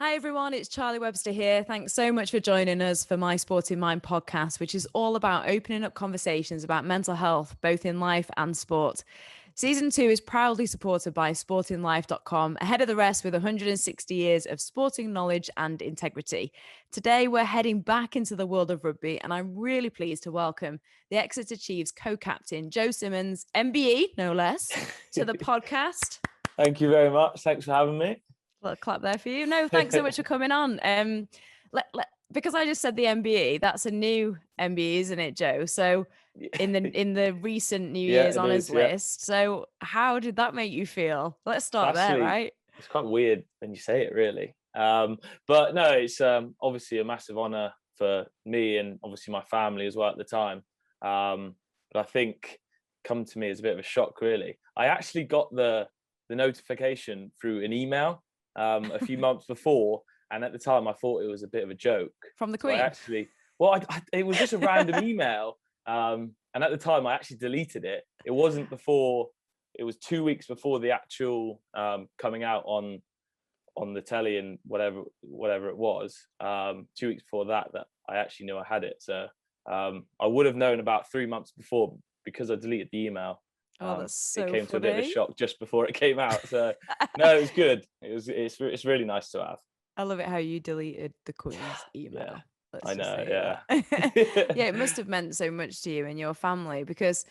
Hi everyone, it's Charlie Webster here. Thanks so much for joining us for my Sport in Mind podcast, which is all about opening up conversations about mental health, both in life and sport. Season 2 is proudly supported by sportinglife.com, ahead of the rest with 160 years of sporting knowledge and integrity. Today, we're heading back into the world of rugby, and I'm really pleased to welcome the Exeter Chiefs co-captain, Joe Simmonds, MBE, no less, to the podcast. Thank you very much. Thanks for having me. Little clap there for you. No, thanks so much for coming on. Because I just said the MBE, that's a new MBE, isn't it, Joe? So in the recent New Year's honours list. So how did that make you feel? Let's start there, right? It's quite weird when you say it, really. But no, it's obviously a massive honour for me and obviously my family as well at the time. But I think come to me as a bit of a shock, really. I actually got the notification through an email a few months before, and at the time I thought it was a bit of a joke from the Queen. It was just a random email, and at the time I actually deleted it. It wasn't before. It was 2 weeks before the actual coming out on the telly and whatever it was. 2 weeks before that I actually knew I had it. So I would have known about 3 months before because I deleted the email. That's so it came funny. to a bit of a shock just before it came out. So no, it was good. It's really nice to have. I love it how you deleted the Queen's email. Yeah, I know. Yeah. Yeah, it must have meant so much to you and your family because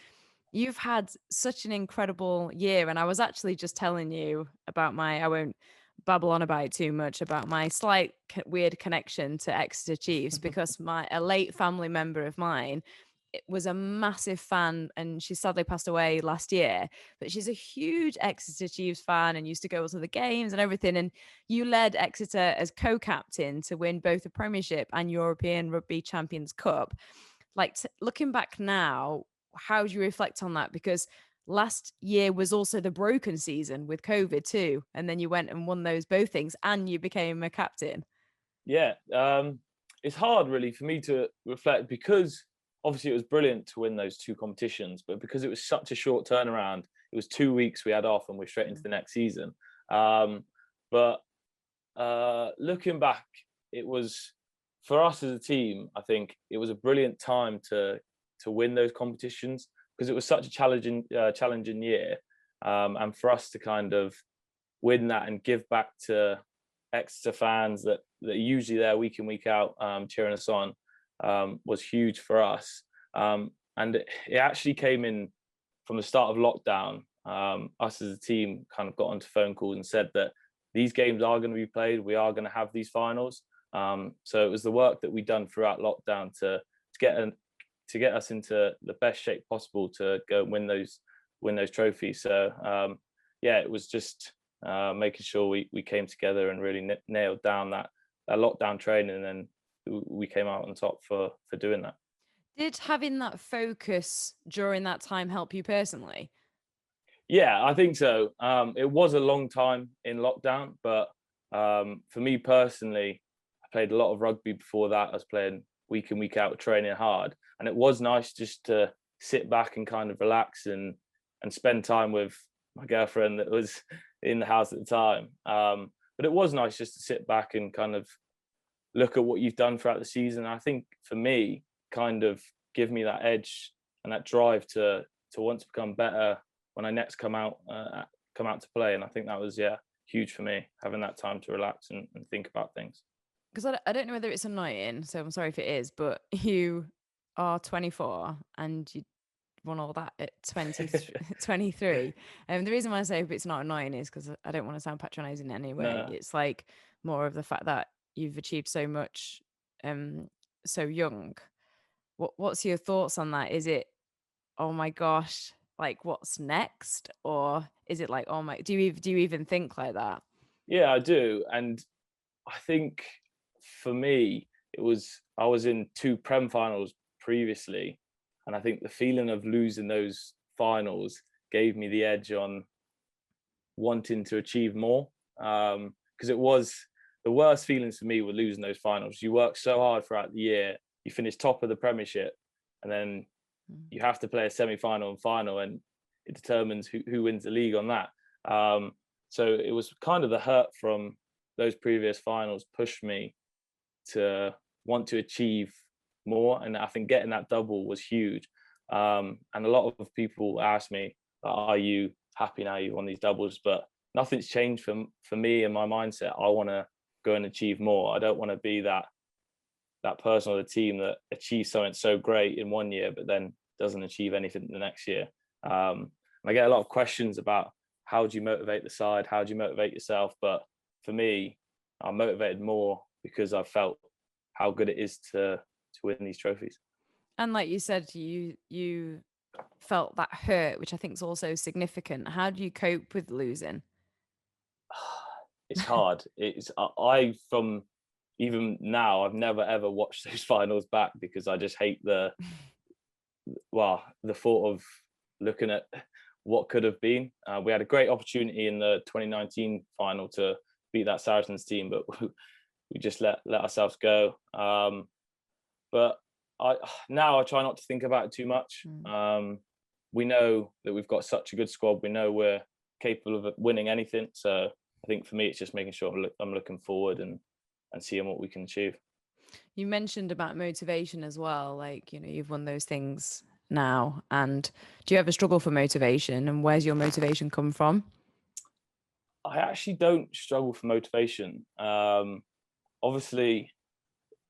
you've had such an incredible year. And I was actually just telling you about I won't babble on about it too much, about my slight weird connection to Exeter Chiefs because a late family member of mine was a massive fan, and she sadly passed away last year, but she's a huge Exeter Chiefs fan and used to go to the games and everything. And you led Exeter as co-captain to win both the Premiership and European Rugby Champions Cup. Looking back now, how do you reflect on that? Because last year was also the broken season with COVID too, and then you went and won both things, and you became a captain. Yeah, it's hard really for me to reflect because obviously it was brilliant to win those two competitions, but because it was such a short turnaround, it was 2 weeks we had off and we're straight into the next season. But looking back, it was for us as a team, I think it was a brilliant time to win those competitions because it was such a challenging year, and for us to kind of win that and give back to Exeter fans that are usually there week in, week out, cheering us on, was huge for us. And it actually came in from the start of lockdown. Us as a team kind of got onto phone calls and said that these games are going to be played. We are going to have these finals. So it was the work that we'd done throughout lockdown to get us into the best shape possible to go and win those trophies. So it was just making sure we came together and really nailed down that lockdown training, and then we came out on top for doing that. Did having that focus during that time help you personally? Yeah, I think so. It was a long time in lockdown, but for me personally, I played a lot of rugby before that. I was playing week in, week out, training hard, and it was nice just to sit back and kind of relax and spend time with my girlfriend that was in the house at the time. But it was nice just to sit back and kind of look at what you've done throughout the season. I think for me, kind of give me that edge and that drive to want to become better when I next come out to play. And I think that was huge for me, having that time to relax and think about things. Because I don't know whether it's annoying, so I'm sorry if it is, but you are 24 and you won all that at 23. And the reason why I say if it's not annoying is because I don't want to sound patronizing in any way. No. It's like more of the fact that you've achieved so much so young. What's your thoughts on that? Is it, oh my gosh, like what's next? Or is it like, oh my, do you even think like that? Yeah, I do. And I think for me, I was in 2 Prem finals previously. And I think the feeling of losing those finals gave me the edge on wanting to achieve more. Because it was the worst feelings for me were losing those finals. You work so hard throughout the year, you finish top of the Premiership, and then you have to play a semi-final and final, and it determines who wins the league on that. So it was kind of the hurt from those previous finals pushed me to want to achieve more, and I think getting that double was huge. And a lot of people ask me, are you happy now you've won these doubles? But nothing's changed for me and my mindset. I want to go and achieve more. I don't want to be that person on the team that achieves something so great in one year but then doesn't achieve anything the next year. I get a lot of questions about how do you motivate the side, how do you motivate yourself? But for me, I'm motivated more because I've felt how good it is to win these trophies. And like you said, you felt that hurt, which I think is also significant. How do you cope with losing? It's hard. I from even now, I've never ever watched those finals back because I just hate the thought of looking at what could have been. We had a great opportunity in the 2019 final to beat that Saracens team, but we just let ourselves go. But I try not to think about it too much. We know that we've got such a good squad. We know we're capable of winning anything. So I think for me, it's just making sure I'm looking forward and seeing what we can achieve. You mentioned about motivation as well. Like, you've won those things now. And do you ever struggle for motivation? And where's your motivation come from? I actually don't struggle for motivation. Obviously,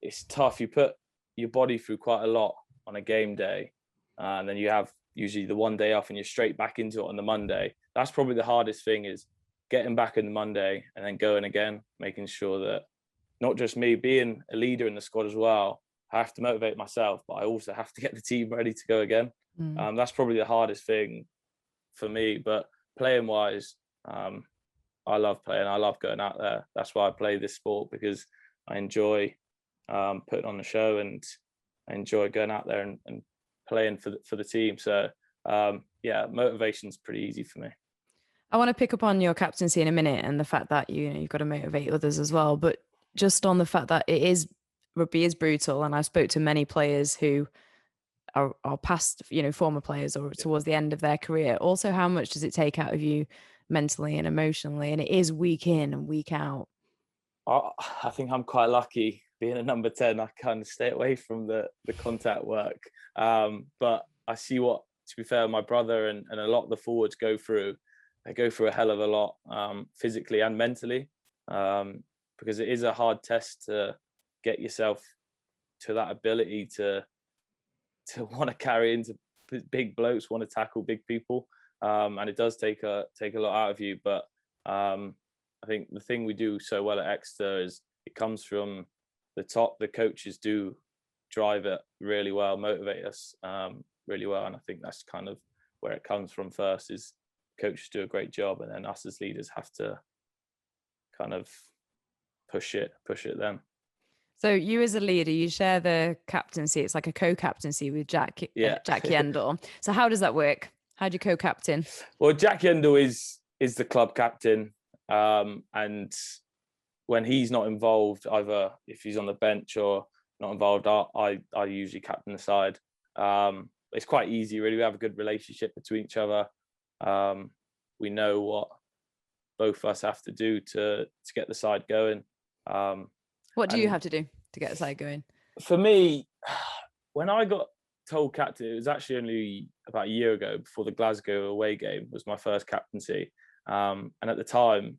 it's tough. You put your body through quite a lot on a game day, and then you have usually the one day off and you're straight back into it on the Monday. That's probably the hardest thing, is getting back in the Monday and then going again, making sure that not just me, being a leader in the squad as well, I have to motivate myself, but I also have to get the team ready to go again. That's probably the hardest thing for me. But playing wise, I love playing. I love going out there. That's why I play this sport, because I enjoy putting on the show, and I enjoy going out there and playing for the team. So motivation's pretty easy for me. I want to pick up on your captaincy in a minute, and the fact that you've got to motivate others as well. But just on the fact that rugby is brutal, and I spoke to many players who are past, former players or towards the end of their career. Also, how much does it take out of you mentally and emotionally? And it is week in and week out. I think I'm quite lucky being a number 10. I kind of stay away from the contact work. But I see what, to be fair, my brother and a lot of the forwards go through. They go through a hell of a lot, physically and mentally, because it is a hard test to get yourself to that ability to want to carry into big blokes, want to tackle big people, and it does take a lot out of you. But I think the thing we do so well at Exeter is it comes from the top. The coaches do drive it really well, motivate us really well, and I think that's kind of where it comes from first. Is coaches do a great job, and then us as leaders have to kind of push it then. So you as a leader, you share the captaincy. It's like a co-captaincy with Jack Yendall. So how does that work? How do you co-captain? Well, Jack Yendall is the club captain, and when he's not involved, either if he's on the bench or not involved, I usually captain the side. It's quite easy, really. We have a good relationship between each other. We know what both of us have to do to get the side going. What do you have to do to get the side going? For me, when I got told captain, it was actually only about a year ago, before the Glasgow away game was my first captaincy. And at the time,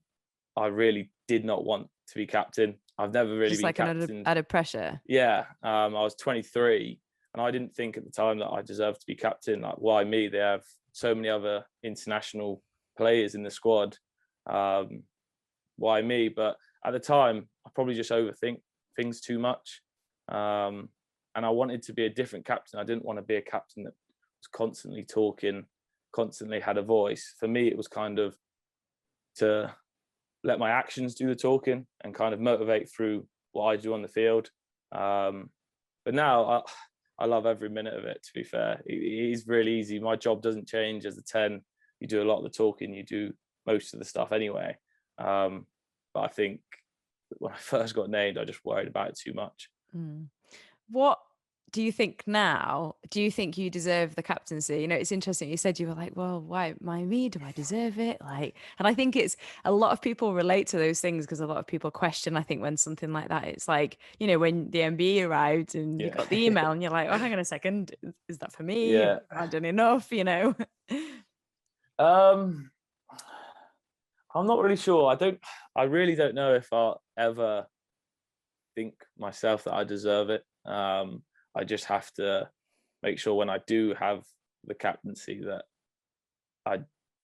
I really did not want to be captain. I've never really been captain. Added pressure. Yeah, I was 23, and I didn't think at the time that I deserved to be captain. Like, why me? They have so many other international players in the squad. Why me? But at the time, I probably just overthink things too much, and I wanted to be a different captain. I didn't want to be a captain that was constantly talking, constantly had a voice. For me, it was kind of to let my actions do the talking and kind of motivate through what I do on the field. But now I love every minute of it, to be fair. It is really easy. My job doesn't change as a 10. You do a lot of the talking, you do most of the stuff anyway. But I think when I first got named, I just worried about it too much. What do you think you deserve the captaincy? You know, it's interesting. You said you were like, well, why me? Do I deserve it? Like, and I think it's a lot of people relate to those things because a lot of people question, I think, when something like that, it's like, you know, when the MBE arrived and you got the email and you're like, oh, hang on a second. Is that for me? Yeah. Have I done enough? You know? I'm not really sure. I really don't know if I'll ever think myself that I deserve it. I just have to make sure when I do have the captaincy that I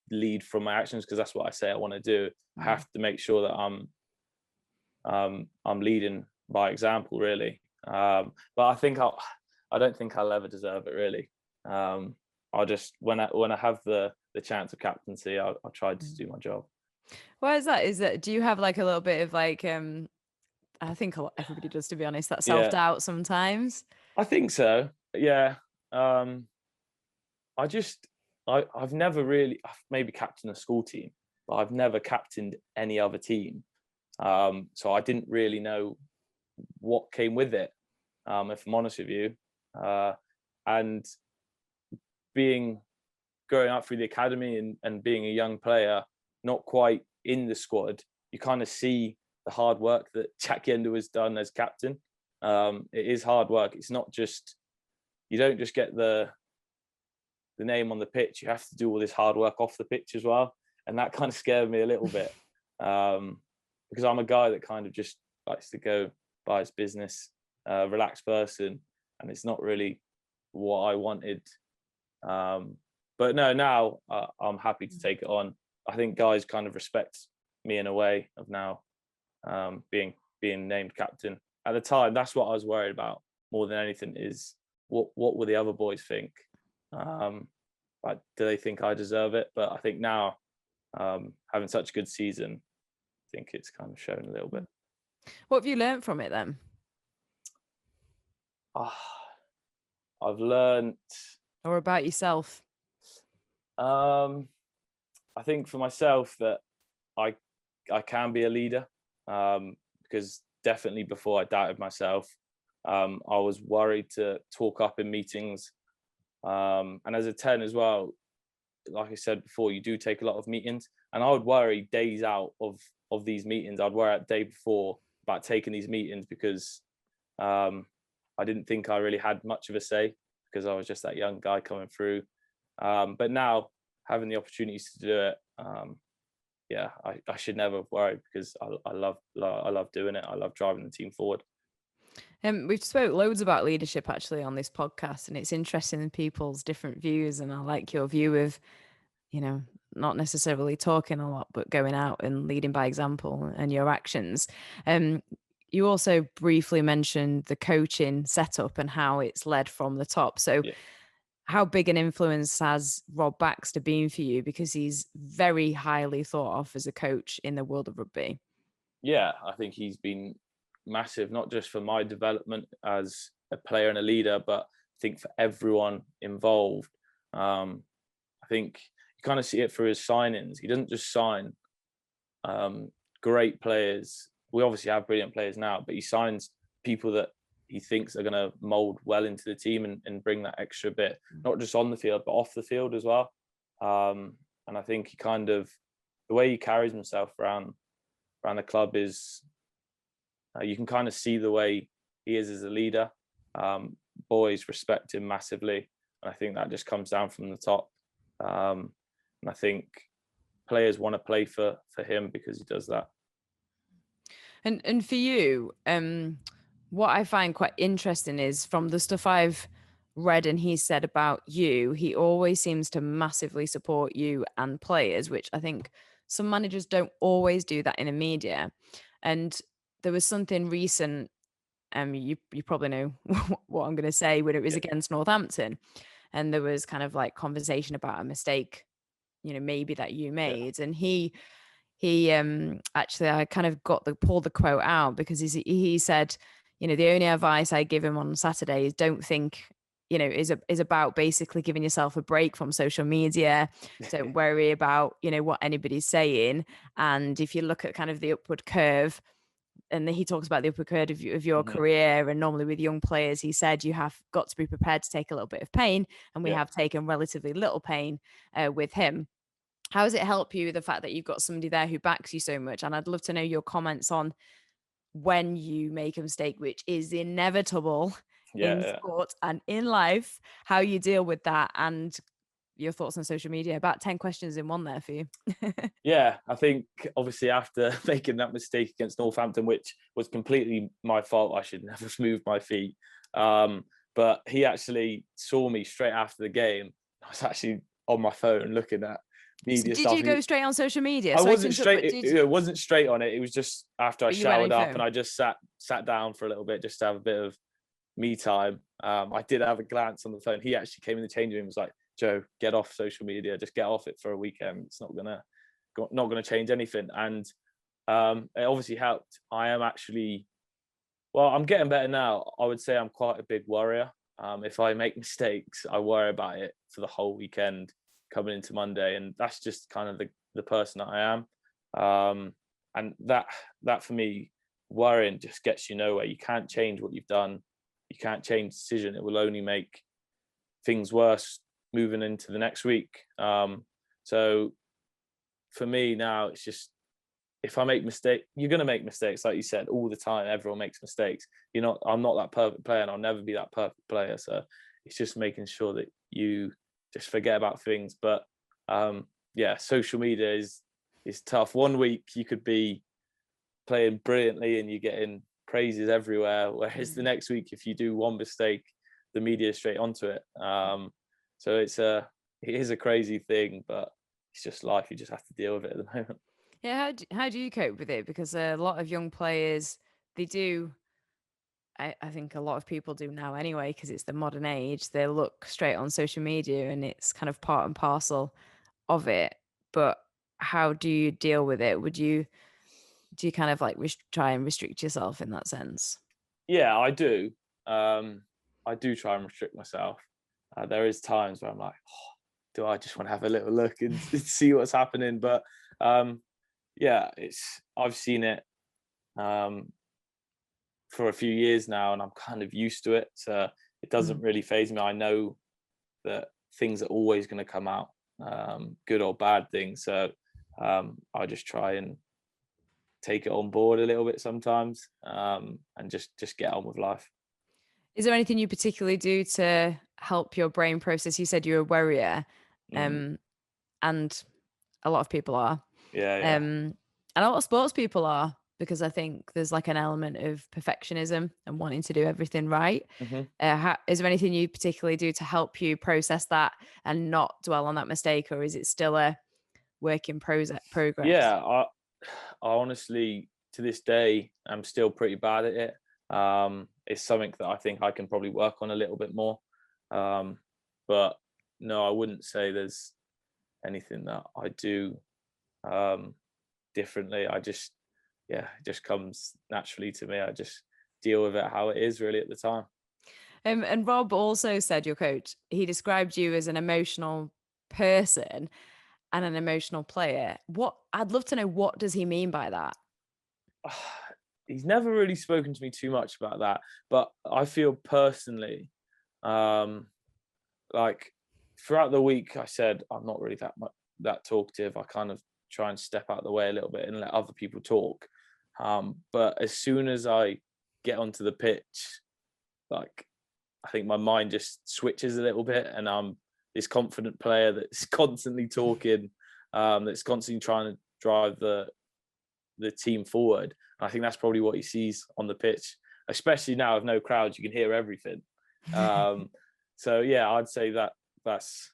lead from my actions, because that's what I say I want to do. I have to make sure that I'm leading by example, really. But I don't think I'll ever deserve it, really. I'll just when I have the chance of captaincy, I'll try to do my job. Why is that? Is that, do you have like a little bit of like, I think everybody does, to be honest, that self-doubt sometimes? I think so. Yeah. I've never really, I've maybe captained a school team, but I've never captained any other team. So I didn't really know what came with it, if I'm honest with you. And growing up through the academy and being a young player, not quite in the squad, you kind of see the hard work that Jack Yender has done as captain. It is hard work. It's not just, you don't just get the name on the pitch. You have to do all this hard work off the pitch as well. And that kind of scared me a little bit, because I'm a guy that kind of just likes to go by his business, relaxed person, and it's not really what I wanted. But no, now I'm happy to take it on. I think guys kind of respect me in a way of now being named captain. At the time, that's what I was worried about more than anything, is what will the other boys think? Like, do they think I deserve it? But I think now, having such a good season, I think it's kind of shown a little bit. What have you learned from it then? I've learned. Or about yourself? I think for myself that I can be a leader, because definitely before I doubted myself. I was worried to talk up in meetings, and as a 10 as well, like I said before, you do take a lot of meetings, and I would worry days out of these meetings. I'd worry at day before about taking these meetings because I didn't think I really had much of a say, because I was just that young guy coming through. But now having the opportunities to do it, I should never have worried, because I love doing it. I love driving the team forward. We've spoke loads about leadership actually on this podcast, and it's interesting in people's different views. And I like your view of, you know, not necessarily talking a lot, but going out and leading by example and your actions. You also briefly mentioned the coaching setup and how it's led from the top. So how big an influence has Rob Baxter been for you? Because he's very highly thought of as a coach in the world of rugby. Yeah, I think he's been massive, not just for my development as a player and a leader, but I think for everyone involved. I think you kind of see it through his signings. He doesn't just sign great players. We obviously have brilliant players now, but he signs people that he thinks are going to mold well into the team and bring that extra bit, not just on the field, but off the field as well. And I think he kind of, the way he carries himself around the club is, you can kind of see the way he is as a leader. Boys respect him massively. And I think that just comes down from the top. And I think players want to play for him because he does that. And for you, what I find quite interesting is from the stuff I've read and he said about you, he always seems to massively support you and players, which I think some managers don't always do that in the media. And there was something recent, you probably know what I'm going to say, when it was against Northampton, and there was kind of like conversation about a mistake, you know, maybe that you made, and he actually, I kind of pulled the quote out, because he said, you know, the only advice I give him on Saturday is don't think, you know, is about basically giving yourself a break from social media. Don't worry about, you know, what anybody's saying. And if you look at kind of the upward curve, and he talks about the upper curve of your Mhm. career. And normally with young players, he said you have got to be prepared to take a little bit of pain, and we Yeah. have taken relatively little pain with him. How does it help you, the fact that you've got somebody there who backs you so much? And I'd love to know your comments on when you make a mistake, which is inevitable Yeah, in yeah. sport and in life, how you deal with that, and your thoughts on social media. About 10 questions in one there for you. Yeah, I think obviously after making that mistake against Northampton, which was completely my fault, I should never have moved my feet. But he actually saw me straight after the game. I was actually on my phone looking at So media did stuff. you go straight on social media? I Sorry to wasn't interrupt, straight. but It wasn't straight on it. It was just after I but you went on showered your up and phone? I just sat down for a little bit just to have a bit of me time. I did have a glance on the phone. He actually came in the changing room and was like, "Joe, get off social media. Just get off it for a weekend. It's not gonna change anything." And it obviously helped. I am actually, well, I'm getting better now. I would say I'm quite a big worrier. If I make mistakes, I worry about it for the whole weekend coming into Monday, and that's just kind of the person that I am. And that for me, worrying just gets you nowhere. You can't change what you've done. You can't change the decision. It will only make things worse moving into the next week. So for me now, it's just, if I make mistakes, you're going to make mistakes, like you said, all the time. Everyone makes mistakes. I'm not that perfect player, and I'll never be that perfect player. So it's just making sure that you just forget about things. But yeah, social media is tough. One week you could be playing brilliantly and you're getting praises everywhere, whereas the next week, if you do one mistake, the media is straight onto it. So it is a crazy thing, but it's just life. You just have to deal with it at the moment. Yeah, how do you cope with it? Because a lot of young players, they do. I think a lot of people do now anyway, because it's the modern age. They look straight on social media, and it's kind of part and parcel of it. But how do you deal with it? Do you kind of like try and restrict yourself in that sense? Yeah, I do. I do try and restrict myself. There is times where I'm like, oh, do I just want to have a little look and see what's happening? But yeah, I've seen it for a few years now, and I'm kind of used to it. So it doesn't really faze me. I know that things are always going to come out, good or bad things. So I just try and take it on board a little bit sometimes, and just get on with life. Is there anything you particularly do to help your brain process? You said you're a worrier, Mm. and a lot of people are. Yeah, yeah. And a lot of sports people are, because I think there's like an element of perfectionism and wanting to do everything right. Hmm. Is there anything you particularly do to help you process that and not dwell on that mistake, or is it still a work in progress? Yeah, I honestly, to this day, I'm still pretty bad at it. It's something that I think I can probably work on a little bit more. Um, but no, I wouldn't say there's anything that I do um, differently. Yeah, it just comes naturally to me. I just deal with it how it is really at the time. And Rob also said, your coach, he described you as an emotional person and an emotional player. What I'd love to know, what does he mean by that? He's never really spoken to me too much about that, but I feel personally, um, like throughout the week, I said I'm not really that talkative. I kind of try and step out of the way a little bit and let other people talk. But as soon as I get onto the pitch, like I think my mind just switches a little bit, and I'm this confident player that's constantly talking, that's constantly trying to drive the team forward. And I think that's probably what he sees on the pitch, especially now with no crowds. You can hear everything. So yeah, I'd say that's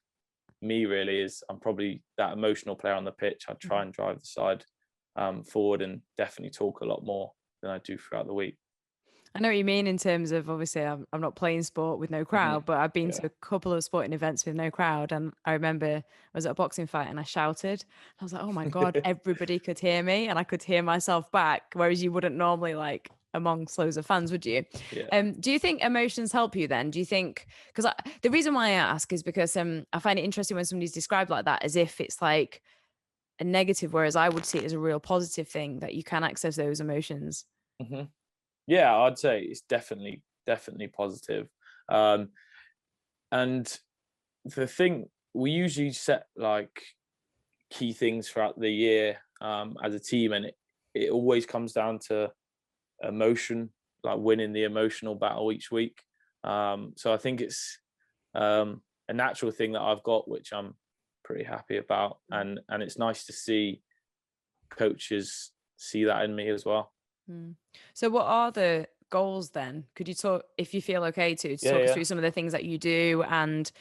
me really. Is I'm probably that emotional player on the pitch. I try and drive the side forward, and definitely talk a lot more than I do throughout the week. I know what you mean in terms of, obviously I'm not playing sport with no Hmm. crowd, but I've been Yeah. to a couple of sporting events with no crowd. And I remember I was at a boxing fight and I shouted. I was like, oh my God, everybody could hear me and I could hear myself back. Whereas you wouldn't normally, like, amongst loads of fans, would you? Yeah. Do you think emotions help you then? Do you think, because the reason why I ask is because I find it interesting when somebody's described like that, as if it's like a negative, whereas I would see it as a real positive thing, that you can access those emotions. Hmm. Yeah, I'd say it's definitely positive. Um, and the thing, we usually set like key things throughout the year as a team, and it always comes down to emotion, like winning the emotional battle each week. So I think it's a natural thing that I've got, which I'm pretty happy about, and it's nice to see coaches see that in me as well. Mm. So what are the goals then? Could you talk, if you feel okay to Yeah, talk us yeah. through some of the things that you do? And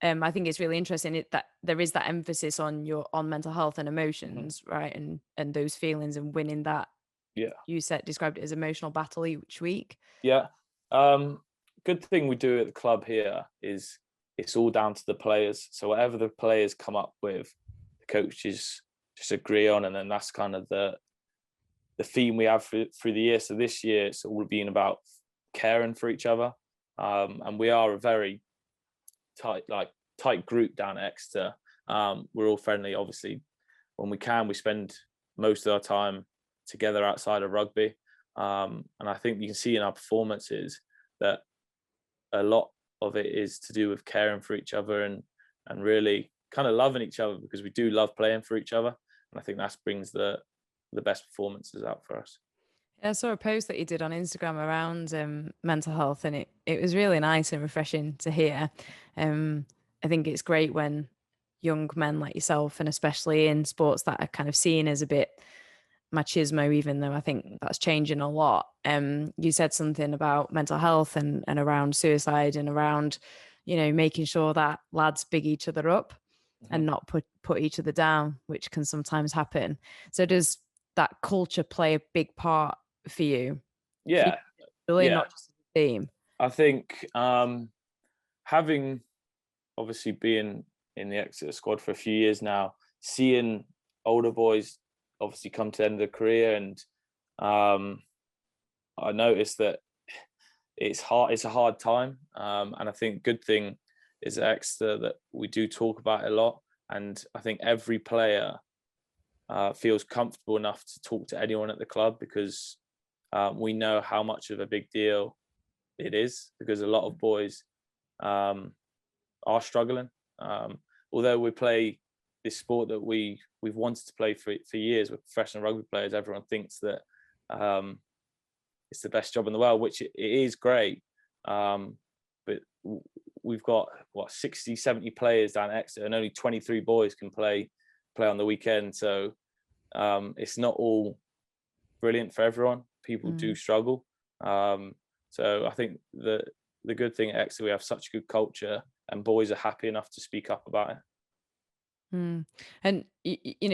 I think it's really interesting that there is that emphasis on mental health and Hmm. emotions, right? And those feelings and winning that, Yeah, you said, described it as emotional battle each week. yeah. Um, Good thing we do at the club here is it's all down to the players. So whatever the players come up with, the coaches just agree on, and then that's kind of the theme we have through the year. So this year it's all been about caring for each other, and we are a very tight group down at Exeter. We're all friendly. Obviously, when we can, we spend most of our time together outside of rugby, and I think you can see in our performances that a lot of it is to do with caring for each other and really kind of loving each other, because we do love playing for each other, and I think that brings the best performances out for us. I saw a post that you did on Instagram around mental health, and it was really nice and refreshing to hear. Um, I think it's great when young men like yourself, and especially in sports that are kind of seen as a bit machismo, even though I think that's changing a lot. You said something about mental health and around suicide and around, making sure that lads big each other up Mm-hmm. and not put each other down, which can sometimes happen. So does that culture play a big part for you? For you, Yeah, really, yeah. not just a theme. I think having obviously being in the Exeter squad for a few years now, seeing older boys obviously come to the end of their career, and um, I noticed that it's hard. It's a hard time, and I think good thing is at Exeter that we do talk about it a lot, and I think every player feels comfortable enough to talk to anyone at the club, because we know how much of a big deal it is, because a lot of boys um, are struggling. Um, Although we play this sport that we've wanted to play for years, with professional rugby players, everyone thinks that it's the best job in the world, which it is great. But we've got 60, 70 players down at Exeter, and only 23 boys can play on the weekend. So it's not all brilliant for everyone. People do struggle. So I think the good thing at Exeter, we have such a good culture, and boys are happy enough to speak up about it. And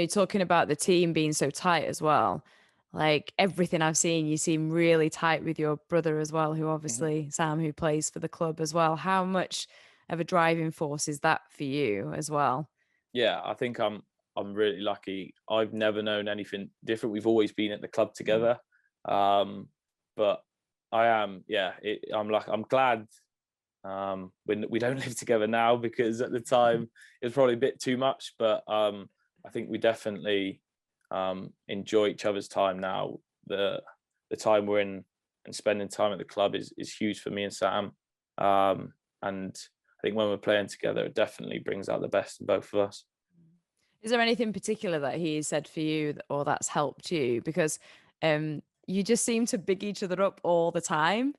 talking about the team being so tight as well, like everything I've seen, you seem really tight with your brother as well, who Mhm. obviously Sam, who plays for the club as well. How much of a driving force is that for you as well? Yeah, I think I'm really lucky. I've never known anything different. We've always been at the club Mm. together. But I am, yeah, I'm glad when we don't live together now, because at the time it was probably a bit too much. But I think we definitely enjoy each other's time now. The time we're in and spending time at the club is huge for me and Sam. And I think when we're playing together, it definitely brings out the best in both of us. Is there anything particular that he said for you or that's helped you? Because you just seem to big each other up all the time.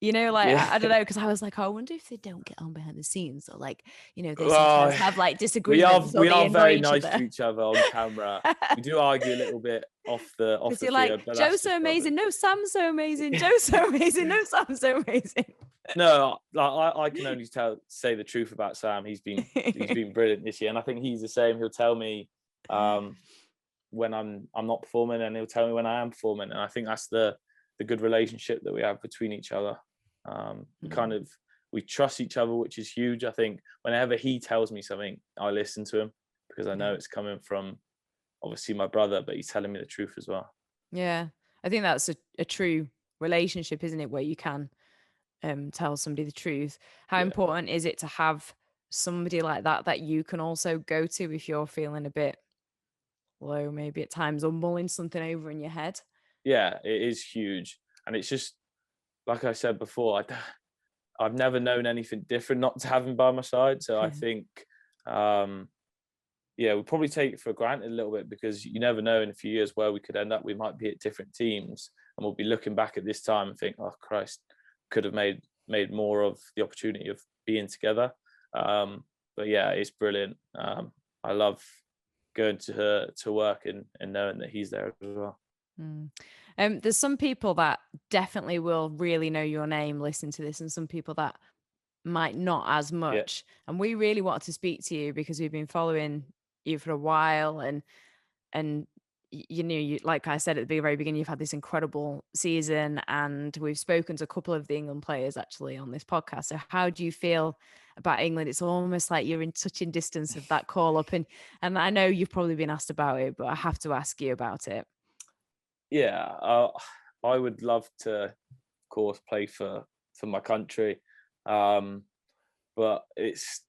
Like Yeah. I don't know, because I was like, oh, I wonder if they don't get on behind the scenes, or like, they sometimes Well, have like disagreements or we they are annoy very each nice to other. each other on camera. We do argue a little bit off Because the you're like, field, but Joe's that's so just rubbish. amazing. No, Sam's so amazing. Joe's so amazing. No, Sam's so amazing. No, like, I can only say the truth about Sam. He's been brilliant this year, and I think he's the same. He'll tell me um, when I'm not performing, and he'll tell me when I am performing. And I think that's the good relationship that we have between each other. We trust each other, which is huge. I think whenever he tells me something, I listen to him, because I know it's coming from obviously my brother, but he's telling me the truth as well. Yeah. I think that's a true relationship, isn't it? Where you can tell somebody the truth. How Yeah. important is it to have somebody like that you can also go to if you're feeling a bit low, maybe at times, or mulling something over in your head? yeah, it is huge. And it's just, like I said before, I've never known anything different not to have him by my side. So I think, yeah, we probably take it for granted a little bit, because you never know in a few years where we could end up. We might be at different teams, and we'll be looking back at this time and think, oh Christ, could have made more of the opportunity of being together. But yeah, it's brilliant. I love going to work and knowing that he's there as well. There's some people that definitely will really know your name, listen to this, and some people that might not as much. And we really wanted to speak to you because we've been following you for a while, and you know, you, like I said at the very beginning, you've had this incredible season, and we've spoken to a couple of the England players actually on this podcast. So how do you feel about England? It's almost like you're in touching distance of that call up, and I know you've probably been asked about it, but I have to ask you about it. Yeah, I would love to, of course, play for my country, but it's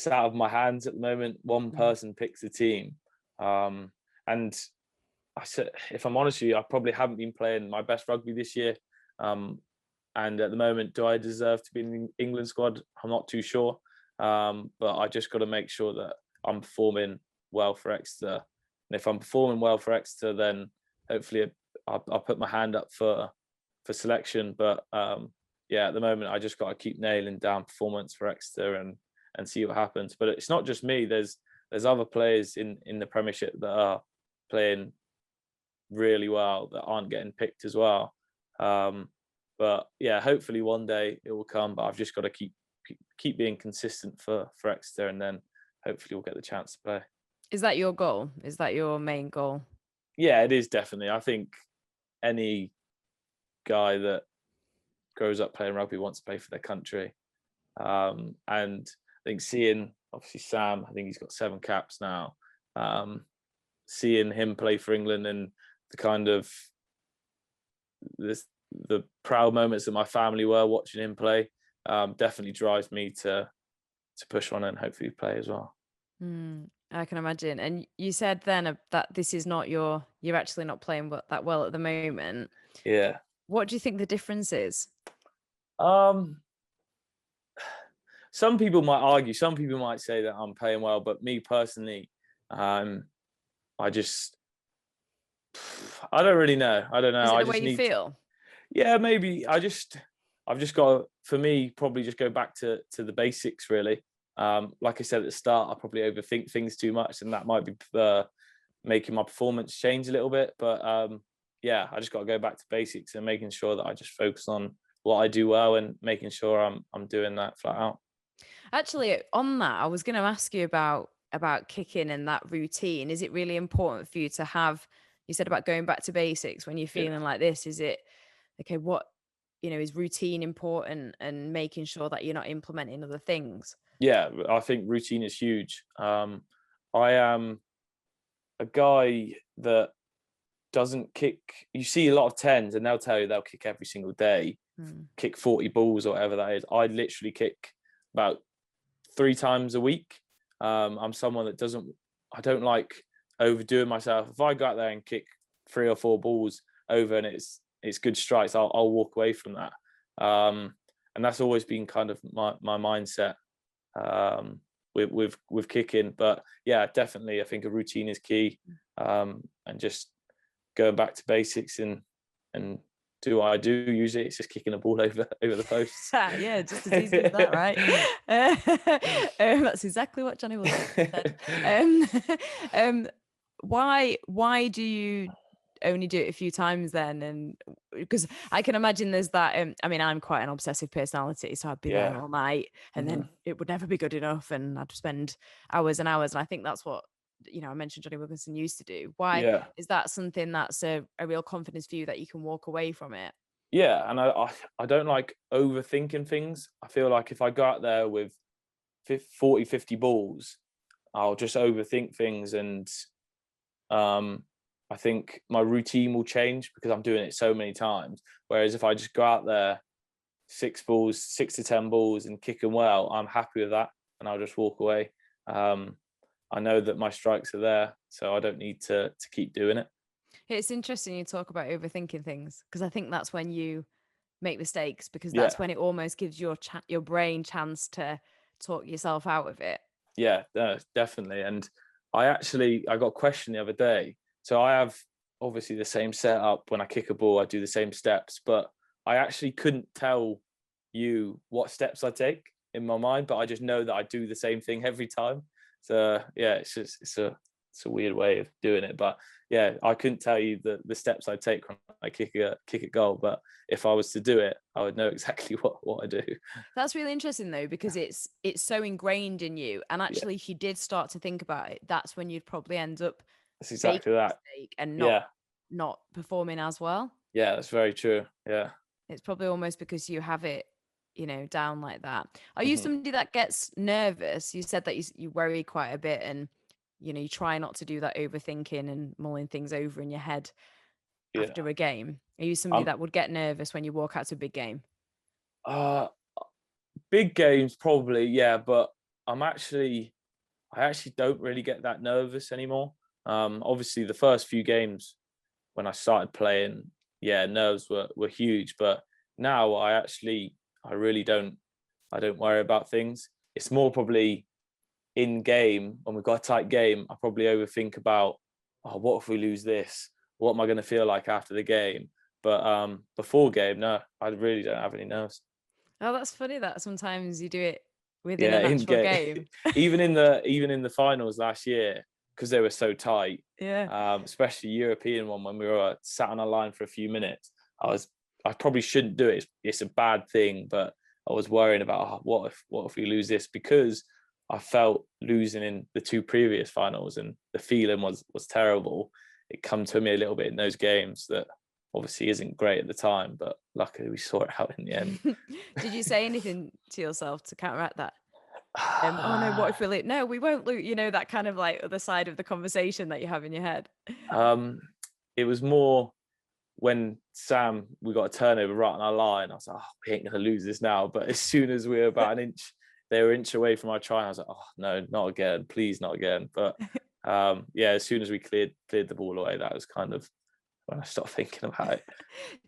out of my hands at the moment. One person picks the team, and I said, if I'm honest with you, I probably haven't been playing my best rugby this year. And at the moment, do I deserve to be in the England squad? I'm not too sure. But I just got to make sure that I'm performing well for Exeter. And if I'm performing well for Exeter, then hopefully I'll put my hand up for selection. But yeah, at the moment, I just got to keep nailing down performance for Exeter and see what happens. But it's not just me. There's other players in the Premiership that are playing really well that aren't getting picked as well. But yeah, hopefully one day it will come. But I've just got to keep being consistent for Exeter, and then hopefully we'll get the chance to play. Is that your goal? Is that your main goal? Yeah, it is definitely. I think any guy that grows up playing rugby wants to play for their country. And I think seeing, obviously, Sam, I think he's got 7 caps now. Seeing him play for England and the kind of the proud moments that my family were watching him play definitely drives me to push on and hopefully play as well. I can imagine. And you said then that this is not you're actually not playing that well at the moment. Yeah. What do you think the difference is? Some people might argue, some people might say that I'm playing well, but me personally, I don't really know. I don't know. Is it I the just way you feel? Yeah, maybe. I've just got to, for me, probably just go back to the basics, really. Like I said at the start, I probably overthink things too much, and that might be making my performance change a little bit. But yeah, I just got to go back to basics and making sure that I just focus on what I do well and making sure I'm doing that flat out. Actually, on that, I was going to ask you about kicking and that routine. Is it really important for you to have? You said about going back to basics when you're feeling like this. Is it okay? What is routine important, and making sure that you're not implementing other things? Yeah, I think routine is huge. I am a guy that doesn't kick. You see a lot of 10s and they'll tell you they'll kick every single day, kick 40 balls or whatever that is. I literally kick about 3 times a week. I'm someone that I don't like overdoing myself. If I go out there and kick 3 or 4 balls over and it's good strikes, I'll walk away from that. And that's always been kind of my mindset with kicking. But yeah, definitely, I think a routine is key, and just going back to basics and do what I do. Usually it's just kicking a ball over the posts. Yeah, just as easy as that, right? That's exactly what Johnny Wilson said. Why do you only do it a few times then? And because I can imagine there's that I mean, I'm quite an obsessive personality, so I'd be there all night, and then it would never be good enough, and I'd spend hours and hours. And I think that's what I mentioned Johnny Wilkinson used to do. Why is that something that's a real confidence for you, that you can walk away from it? Yeah, and I don't like overthinking things. I feel like if I go out there with 40, 50 balls, I'll just overthink things, and I think my routine will change because I'm doing it so many times. Whereas if I just go out there 6 to 10 balls and kick them well, I'm happy with that, and I'll just walk away. I know that my strikes are there, so I don't need to keep doing it. It's interesting you talk about overthinking things, because I think that's when you make mistakes, because Yeah, that's when it almost gives your brain chance to talk yourself out of it. yeah, no, definitely. And I got a question the other day. So I have obviously the same setup. When I kick a ball, I do the same steps, but I actually couldn't tell you what steps I take in my mind, but I just know that I do the same thing every time. So yeah, it's a weird way of doing it, but yeah, I couldn't tell you the steps I take when I kick a goal, but if I was to do it, I would know exactly what I do. That's really interesting though, because it's so ingrained in you. And Yeah, actually, if you did start to think about it, that's when you'd probably end up that's making exactly a that. mistake and Yeah, not performing as well. yeah, that's very true. Yeah. It's probably almost because you have it, down like that. Are you Hmm. somebody that gets nervous? You said that you worry quite a bit, and you try not to do that overthinking and mulling things over in your head Yeah. after a game. Are you somebody Um. that would get nervous when you walk out to a big game? Uh. Big games probably. Yeah, but I'm actually I actually don't really get that nervous anymore. Obviously the first few games when I started playing, yeah, nerves were huge. But now I really don't worry about things. It's more probably in game when we've got a tight game. I probably overthink about, oh, what if we lose this? What am I going to feel like after the game? But before game, no, I really don't have any nerves. Oh, that's funny that sometimes you do it within Yeah, an in actual game, game. even in the finals last year, because they were so tight, Yeah. especially European one when we were sat on a line for a few minutes. I probably shouldn't do it. It's a bad thing, but I was worrying about, oh, what if we lose this, because I felt losing in the two previous finals and the feeling was terrible. It come to me a little bit in those games that obviously isn't great at the time, but luckily we saw it out in the end. Did you say anything to yourself to counteract that? Oh no, what if we lose? No, we won't lose. That kind of like other side of the conversation that you have in your head. Um, it was more when we got a turnover right on our line. I was like, oh, we ain't gonna lose this now. But as soon as we were about they were an inch away from our try. I was like, oh no, not again, please, not again. But yeah, as soon as we cleared the ball away, that was kind of when I stopped thinking about it.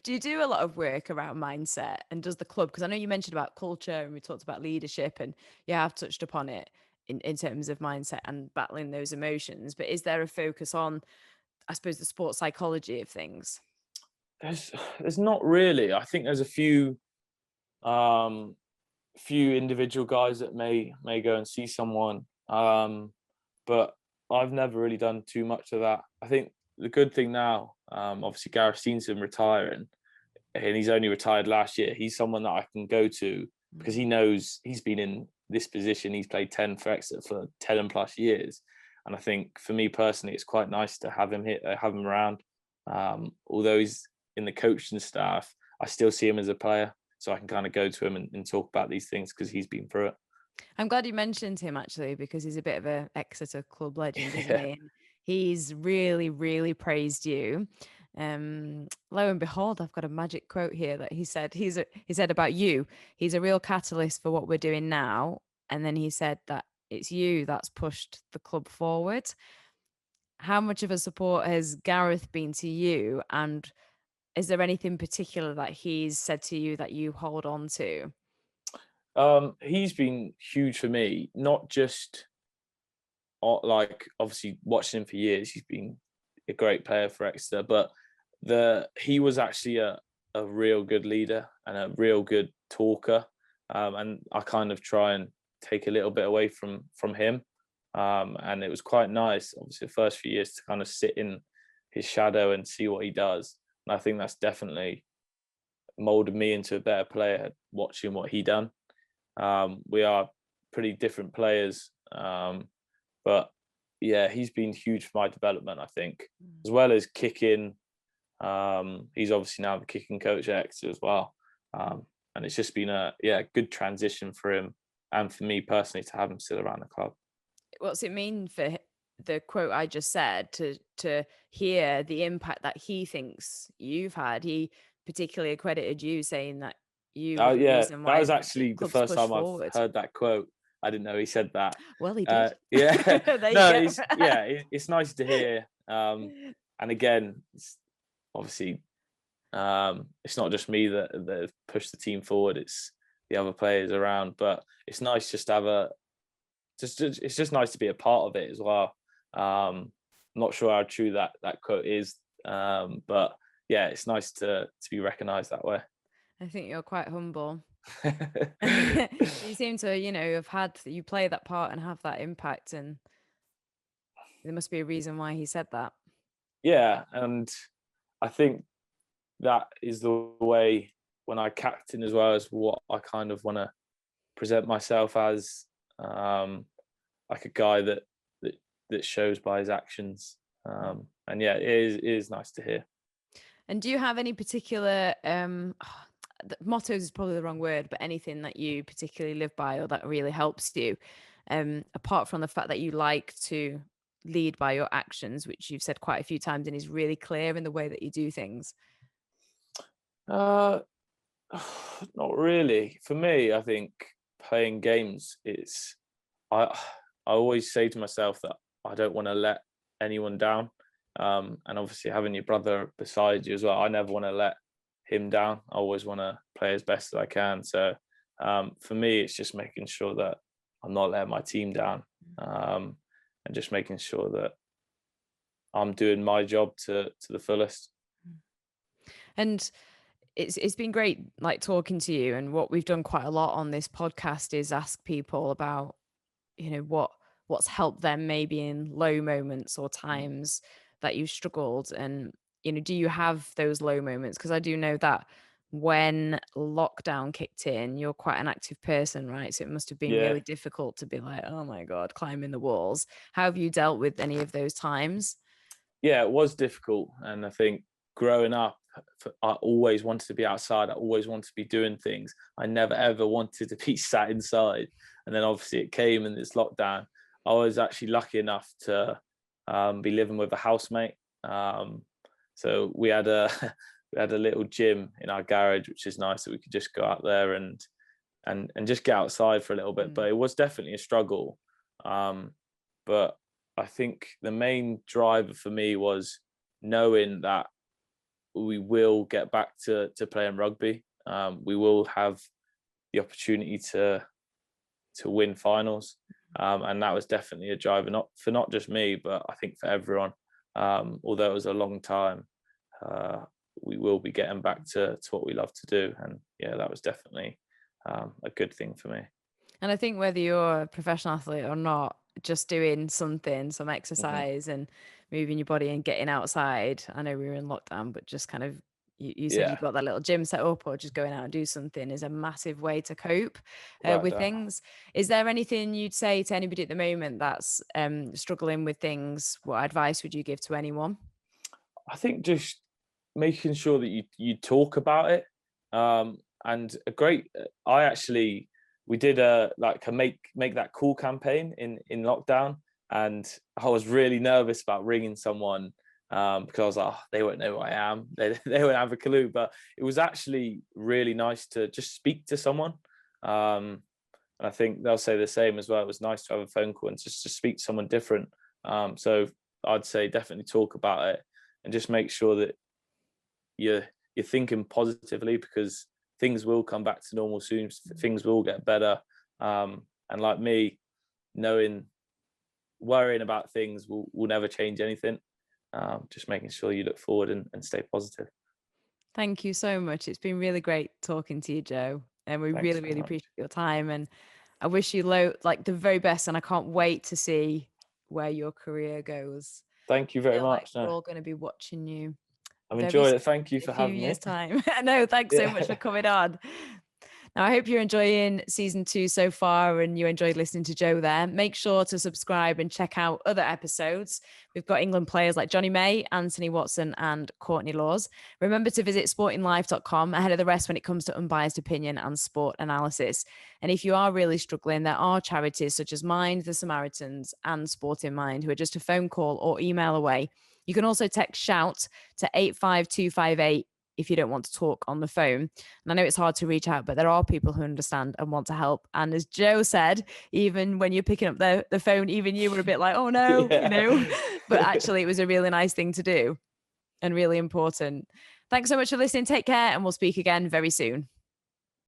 Do you do a lot of work around mindset, and does the club? Because I know you mentioned about culture and we talked about leadership, and you have touched upon it in terms of mindset and battling those emotions. But is there a focus on, I suppose, the sports psychology of things? There's not really. I think there's a um few individual guys that may go and see someone, but I've never really done too much of that. I think the good thing now, obviously Gareth Steenson retiring, and he's only retired last year. He's someone that I can go to because he knows he's been in this position. He's played 10 for Exeter for 10 and plus years, and I think for me personally, it's quite nice to have him have him around. Although he's in the coaching staff, I still see him as a player, so I can kind of go to him and talk about these things because he's been through it. I'm glad you mentioned him actually, because he's a bit of a Exeter club legend, isn't Yeah. he? And he's really, really praised you. Lo and behold, I've got a magic quote here that he said. He said about you, he's a real catalyst for what we're doing now. And then he said that it's you that's pushed the club forward. How much of a support has Gareth been to you? And is there anything particular that he's said to you that you hold on to? He's been huge for me, not just like obviously watching him for years. He's been a great player for Exeter, but he was actually a real good leader and a real good talker. And I kind of try and take a little bit away from him. And it was quite nice, obviously, the first few years to kind of sit in his shadow and see what he does. And I think that's definitely molded me into a better player watching what he done. We are pretty different players, but yeah, he's been huge for my development, I think, as well as kicking. He's obviously now the kicking coach at Exeter as well, and it's just been a good transition for him and for me personally to have him still around the club. What's it mean for the quote I just said to hear the impact that he thinks you've had? He particularly accredited you, saying that you were the Yeah, reason that why was the actually the club's first pushed time I've forward. heard that quote. I didn't know he said that. Well, he did. Yeah, There you no, go. it's nice to hear. And again, it's obviously it's not just me that have pushed the team forward, it's the other players around, but it's nice just to have it's just nice to be a part of it as well. I'm not sure how true that quote is, but yeah, it's nice to be recognised that way. I think you're quite humble. You seem to, you play that part and have that impact, and there must be a reason why he said that. Yeah, and I think that is the way when I captain as well, as what I kind of want to present myself as, like a guy that shows by his actions. And yeah, it is nice to hear. And do you have any particular mottos is probably the wrong word, but anything that you particularly live by or that really helps you, apart from the fact that you like to lead by your actions, which you've said quite a few times and is really clear in the way that you do things? Not really. For me, I think playing games, I always say to myself that I don't want to let anyone down. And obviously having your brother beside you as well, I never want to let him down. I always want to play as best as I can. So for me, it's just making sure that I'm not letting my team down, and just making sure that I'm doing my job to the fullest. And it's been great, like, talking to you. And what we've done quite a lot on this podcast is ask people about, what's helped them maybe in low moments or times that you struggled. And, do you have those low moments? Because I do know that when lockdown kicked in, you're quite an active person, right? So it must have been really difficult to be like, oh my God, climbing the walls. How have you dealt with any of those times? Yeah, it was difficult. And I think growing up, I always wanted to be outside. I always wanted to be doing things. I never ever wanted to be sat inside. And then obviously it came in this lockdown. I was actually lucky enough to be living with a housemate. So we had a little gym in our garage, which is nice that we could just go out there and just get outside for a little bit. But it was definitely a struggle. But I think the main driver for me was knowing that we will get back to playing rugby. We will have the opportunity to win finals. And that was definitely a driver, not just me, but I think for everyone. Although it was a long time, we will be getting back to what we love to do. And yeah, that was definitely a good thing for me. And I think whether you're a professional athlete or not, just doing some exercise and moving your body and getting outside. I know we were in lockdown, but just kind of, you said you've got that little gym set up, or just going out and do something is a massive way to cope with things. Is there anything you'd say to anybody at the moment that's struggling with things? What advice would you give to anyone? I think just making sure that you talk about it. And we did a make that call campaign in lockdown, and I was really nervous about ringing someone because I was like, they won't know who I am. They won't have a clue. But it was actually really nice to just speak to someone. And I think they'll say the same as well. It was nice to have a phone call and just to speak to someone different. So I'd say definitely talk about it and just make sure that you're thinking positively, because things will come back to normal soon. Things will get better. And like me, worrying about things will never change anything. Just making sure you look forward and stay positive. Thank you so much. It's been really great talking to you, Joe. And we really appreciate your time. And I wish you the very best. And I can't wait to see where your career goes. Thank you very much. We're all going to be watching you. I've enjoyed it. Thank you for having me. A few years' time. No, thanks so much for coming on. Now, I hope you're enjoying season 2 so far and you enjoyed listening to Joe there. Make sure to subscribe and check out other episodes. We've got England players like Johnny May, Anthony Watson and Courtney Laws. Remember to visit sportinglife.com ahead of the rest when it comes to unbiased opinion and sport analysis. And if you are really struggling, there are charities such as Mind, the Samaritans and Sport in Mind who are just a phone call or email away. You can also text SHOUT to 85258 if you don't want to talk on the phone. And I know it's hard to reach out, but there are people who understand and want to help. And as Joe said, even when you're picking up the phone, even you were a bit like, oh no, but actually it was a really nice thing to do. and really important. Thanks so much for listening. Take care, and we'll speak again very soon.